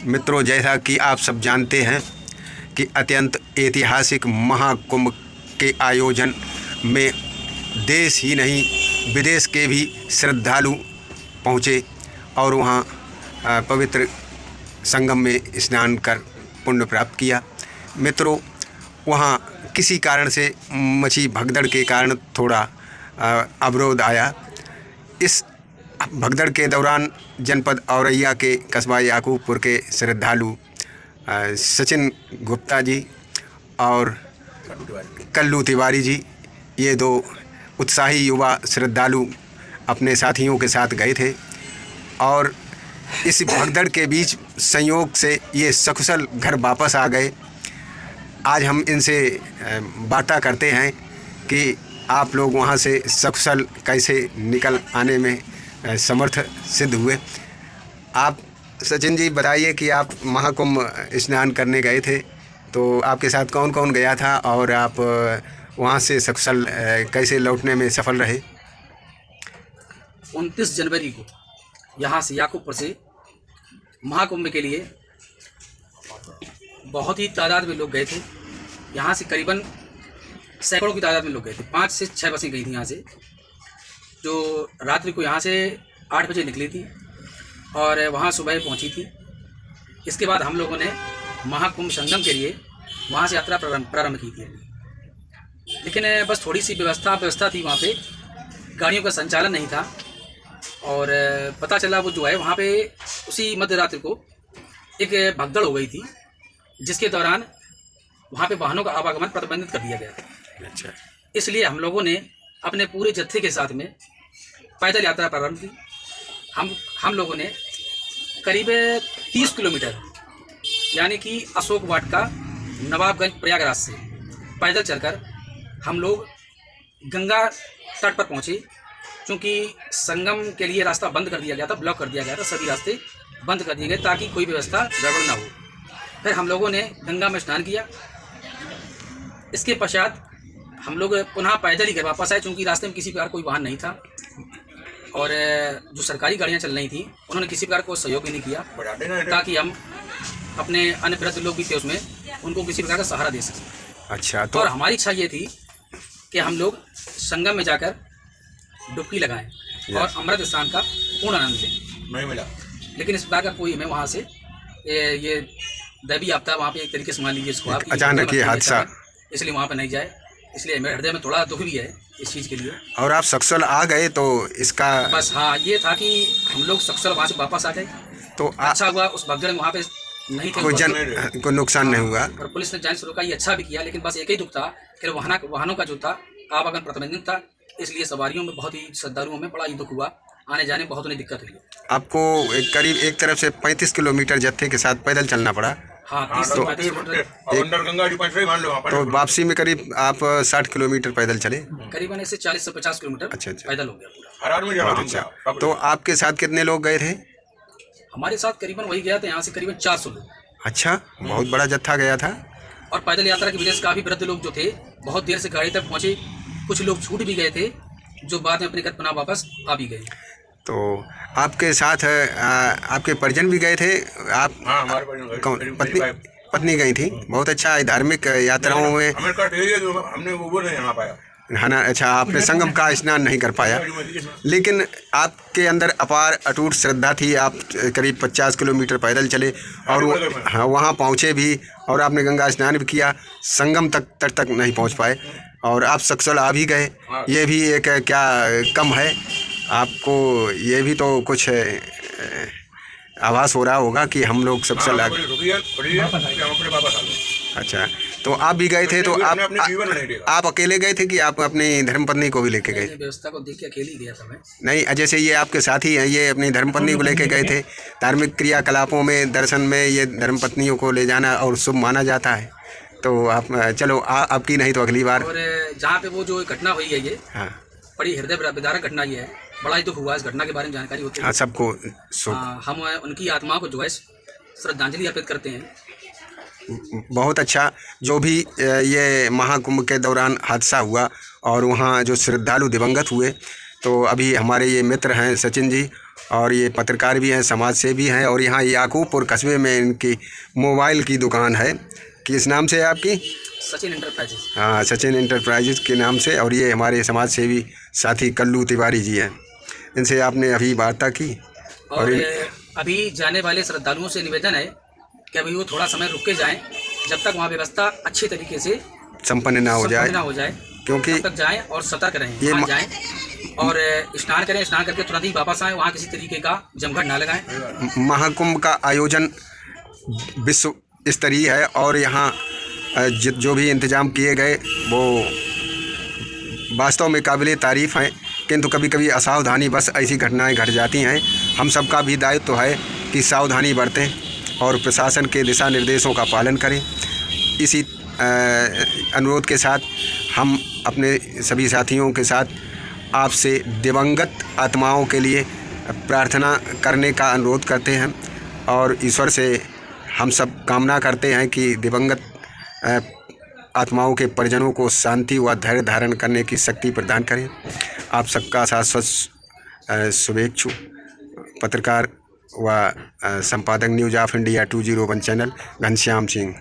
मित्रों, जैसा कि आप सब जानते हैं कि अत्यंत ऐतिहासिक महाकुंभ के आयोजन में देश ही नहीं विदेश के भी श्रद्धालु पहुँचे और वहाँ पवित्र संगम में स्नान कर पुण्य प्राप्त किया। मित्रों, वहाँ किसी कारण से मछली भगदड़ के कारण थोड़ा अवरोध आया। इस भगदड़ के दौरान जनपद औरैया के कस्बा याकूबपुर के श्रद्धालु सचिन गुप्ता जी और कल्लू तिवारी जी, ये दो उत्साही युवा श्रद्धालु अपने साथियों के साथ गए थे और इस भगदड़ के बीच संयोग से ये सकुशल घर वापस आ गए। आज हम इनसे वार्ता करते हैं कि आप लोग वहाँ से सकुशल कैसे निकल आने में समर्थ सिद्ध हुए। आप सचिन जी बताइए कि आप महाकुंभ स्नान करने गए थे, तो आपके साथ कौन कौन गया था और आप वहाँ से सकुशल कैसे लौटने में सफल रहे? 29 जनवरी को यहाँ से याकूबपुर से महाकुंभ के लिए बहुत ही तादाद में लोग गए थे। यहाँ से करीबन सैकड़ों की तादाद में लोग गए थे। 5 से 6 बसें गई थी यहाँ से, जो रात्रि को यहाँ से 8 बजे निकली थी और वहाँ सुबह पहुँची थी। इसके बाद हम लोगों ने महाकुंभ संगम के लिए वहाँ से यात्रा प्रारंभ की थी। लेकिन बस थोड़ी सी व्यवस्था थी, वहाँ पे गाड़ियों का संचालन नहीं था और पता चला वो जो है वहाँ पे उसी मध्य रात्रि को एक भगदड़ हो गई थी, जिसके दौरान वहाँ पे वाहनों का आवागमन प्रतिबंधित कर दिया गया था। अच्छा। इसलिए हम लोगों ने अपने पूरे जत्थे के साथ में पैदल यात्रा प्रारंभ की। हम लोगों ने करीब 30 किलोमीटर यानी कि अशोक वाटिका नवाबगंज प्रयागराज से पैदल चलकर हम लोग गंगा तट पर पहुँचे। क्योंकि संगम के लिए रास्ता बंद कर दिया गया था, ब्लॉक कर दिया गया था, सभी रास्ते बंद कर दिए गए ताकि कोई व्यवस्था गड़बड़ ना हो। फिर हम लोगों ने गंगा में स्नान किया। इसके पश्चात हम लोग पुनः पैदल ही घर वापस आए, क्योंकि रास्ते में किसी प्रकार कोई वाहन नहीं था और जो सरकारी गाड़ियां चल रही थी उन्होंने किसी प्रकार को सहयोग भी नहीं किया ताकि हम अपने अन्य वृद्ध लोग भी थे उसमें, उनको किसी प्रकार का सहारा दे सकें। अच्छा। तो और हमारी इच्छा ये थी कि हम लोग संगम में जाकर डुबकी लगाएं और अमृत स्नान का पूर्ण आनंद लें। नहीं मिला। लेकिन इस प्रकार का कोई हमें वहाँ से ये दैवी आपदा वहाँ पे एक तरीके से मान लीजिए इसको आप, अचानक ये हादसा, इसलिए वहाँ पे नहीं जाए। इसलिए मेरे हृदय में थोड़ा दुख भी है इस चीज़ के लिए। और आप सकुशल आ गए तो इसका बस हाँ, ये था कि हम लोग सकुशल वहाँ से वापस आ गए तो अच्छा हुआ। उस भगदड़ में वहाँ पे नहीं थे, कोई नुकसान नहीं हुआ और पुलिस ने जान से रोका, ये अच्छा भी किया। लेकिन बस एक ही दुख था कि वाहनों का जो था आवागमन प्रतिबंधित था, इसलिए सवारियों में बहुत ही श्रद्धालुओं में बड़ा ही दुख हुआ, आने जाने में बहुत उन्हें दिक्कत हुई। आपको करीब एक तरफ से 35 किलोमीटर जत्थे के साथ पैदल चलना पड़ा। हाँ, 30 से 35 किलोमीटर। तो वापसी में करीब आप 60 किलोमीटर पैदल चले। करीबन ऐसे 40 से 50 किलोमीटर अच्छा पैदल हो गया पूरा। अच्छा। तो आपके साथ कितने लोग गए थे? हमारे साथ करीबन वही गया था यहाँ से करीबन 400 लोग। अच्छा, बहुत बड़ा जत्था गया था। और पैदल यात्रा की वजह से काफ़ी वृद्ध लोग जो थे बहुत देर से गाड़ी तक पहुँचे। कुछ लोग छूट भी गए थे जो बाद में अपने घर पुनः वापस आ भी गए। तो आपके साथ आपके परिजन भी गए थे? आप? हाँ, हमारे परिजन कौन? पत्नी गई थी। बहुत अच्छा है। धार्मिक यात्राओं में हमने वो नहीं नहा पाया है ना। अच्छा, आपने संगम का स्नान नहीं कर पाया, लेकिन आपके अंदर अपार अटूट श्रद्धा थी। आप करीब 50 किलोमीटर पैदल चले और हाँ, वहाँ पहुँचे भी और आपने गंगा स्नान भी किया। संगम तट तक नहीं पहुँच पाए और आप सकुशल आ भी गए। ये भी एक क्या कम है? आपको ये भी तो कुछ आभास हो रहा होगा कि हम लोग सकुशल आ गए। अच्छा, तो आप भी गए थे? तो आप अकेले गए थे कि आप अपनी धर्मपत्नी को भी लेके गए? व्यवस्था को देख के अकेले ही गया था मैं। नहीं, जैसे ये आपके साथी हैं, ये अपनी धर्मपत्नी को लेके गए थे। धार्मिक क्रियाकलापों में, दर्शन में ये धर्मपत्नियों को ले जाना और शुभ माना जाता है। तो आप चलो आपकी नहीं तो अगली बार। और जहाँ पे वो जो घटना हुई है, ये हाँ, बड़ी हृदय विदारक घटना ये है। बड़ा ही दुख हुआ इस घटना के बारे में जानकारी होती है। हाँ, सबको हम उनकी आत्मा को जो है श्रद्धांजलि अर्पित करते हैं। बहुत अच्छा। जो भी ये महाकुंभ के दौरान हादसा हुआ और वहाँ जो श्रद्धालु दिवंगत हुए, तो अभी हमारे ये मित्र हैं सचिन जी और ये पत्रकार भी हैं, समाज सेवी हैं। और यहाँ याकूबपुर कस्बे में इनकी मोबाइल की दुकान है। किस नाम से है आपकी? सचिन इंटरप्राइजेस। हाँ, सचिन इंटरप्राइजेज के नाम से। और ये हमारे समाज सेवी साथी कल्लू तिवारी जी हैं। इनसे आपने अभी वार्ता की। और अभी जाने वाले श्रद्धालुओं से निवेदन है कि अभी वो थोड़ा समय रुक के जाएं, जब तक वहाँ व्यवस्था अच्छे तरीके से संपन्न ना हो जाए, क्योंकि तब तक जाएं और सतर्क रहें। वहाँ जाएं और स्नान करें, स्नान करके तुरंत ही वापस आएं। वहाँ किसी तरीके का जमघट ना लगाएं। महाकुंभ का आयोजन विश्व स्तरीय है और यहाँ जो भी इंतजाम किए गए वो वास्तव में काबिले तारीफ़ हैं, किंतु कभी कभी असावधानी बस ऐसी घटनाएं घट जाती हैं। हम सबका भी दायित्व है कि सावधानी बरतें और प्रशासन के दिशा निर्देशों का पालन करें। इसी अनुरोध के साथ हम अपने सभी साथियों के साथ आपसे दिवंगत आत्माओं के लिए प्रार्थना करने का अनुरोध करते हैं और ईश्वर से हम सब कामना करते हैं कि दिवंगत आत्माओं के परिजनों को शांति व धैर्य धारण करने की शक्ति प्रदान करें। आप सबका शाश्वत शुभेच्छु पत्रकार व संपादक news of India 201 channel Ghanshyam Singh.